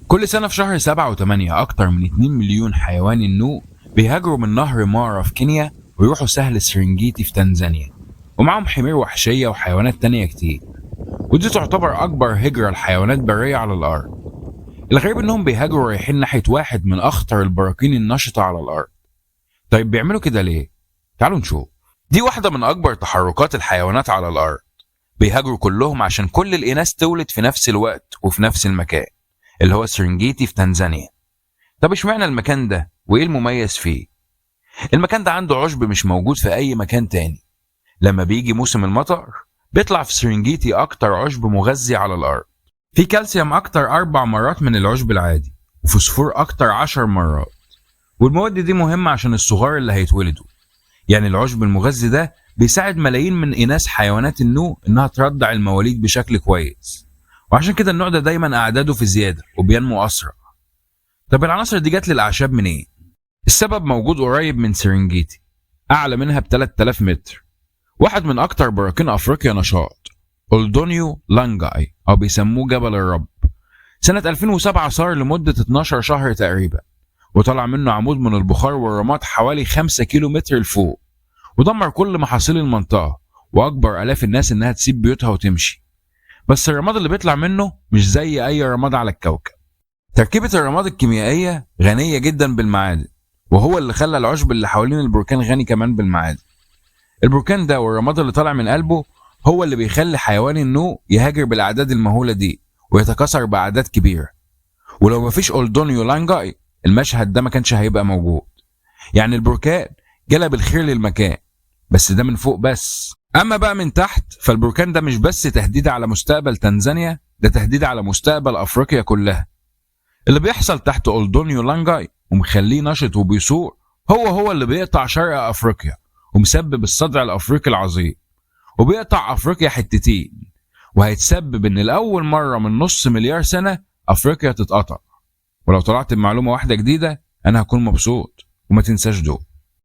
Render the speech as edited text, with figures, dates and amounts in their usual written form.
كل سنة في شهر 7 و8 أكتر من 2 مليون حيوان النوء بيهاجروا من نهر مارا في كينيا ويروحوا سهل سرنجيتي في تنزانيا، ومعاهم حمير وحشية وحيوانات تانية كتير. ودي تعتبر أكبر هجرة لحيوانات برية على الأرض. الغريب إنهم بيهاجروا رايحين ناحية واحد من أخطر البراكين النشطة على الأرض. طيب بيعملوا كده ليه؟ تعالوا نشوف. دي واحدة من أكبر تحركات الحيوانات على الأرض. بيهاجروا كلهم عشان كل الإناث تولد في نفس الوقت وفي نفس المكان، اللي هو سرنجيتي في تنزانيا. طب اشمعنى المكان ده وايه المميز فيه؟ المكان ده عنده عشب مش موجود في اي مكان تاني. لما بيجي موسم المطر بيطلع في سرنجيتي اكتر عشب مغذي على الارض. في كالسيوم اكتر 4 مرات من العشب العادي، وفوسفور اكتر 10 مرات. والمواد دي مهمة عشان الصغار اللي هيتولدوا. يعني العشب المغذي ده بيساعد ملايين من اناث حيوانات النوء انها ترضع المواليد بشكل كويس. وعشان كده النوع ده دايما اعداده في زيادة وبينمو اسرع. طب العناصر دي جت للأعشاب منين؟ إيه؟ السبب موجود قريب من سرنجيتي، أعلى منها ب 3000 متر. واحد من أكتر براكين أفريقيا نشاط، أولدونيو لانجاي أو بيسموه جبل الرب. سنة 2007 صار لمدة 12 شهر تقريبا، وطلع منه عمود من البخار والرماد حوالي 5 كيلو متر لفوق، ودمر كل محاصيل المنطقة وأجبر آلاف الناس إنها تسيب بيوتها وتمشي. بس الرماد اللي بيطلع منه مش زي أي رماد على الكوكب. تركيبة الرماد الكيميائية غنية جدا بالمعادن، وهو اللي خلى العشب اللي حوالين البركان غني كمان بالمعادن. البركان ده والرماد اللي طالع من قلبه هو اللي بيخلي حيوان النوء يهاجر بالأعداد المهولة دي ويتكاثر بأعداد كبيرة. ولو مفيش أولدونيو لانجاي المشهد ده ما كانش هيبقى موجود. يعني البركان جلب الخير للمكان، بس ده من فوق بس. أما بقى من تحت فالبركان ده مش بس تهديد على مستقبل تنزانيا، ده تهديد على مستقبل أفريقيا كلها. اللي بيحصل تحت أولدونيو لانجاي ومخليه نشط وبيسوق هو اللي بيقطع شرق أفريقيا ومسبب الصدع الأفريقي العظيم، وبيقطع أفريقيا حتتين، وهيتسبب إن لأول مرة من نص مليار سنة أفريقيا تتقطع. ولو طلعت بمعلومة واحدة جديدة أنا هكون مبسوط، وما تنساش دول.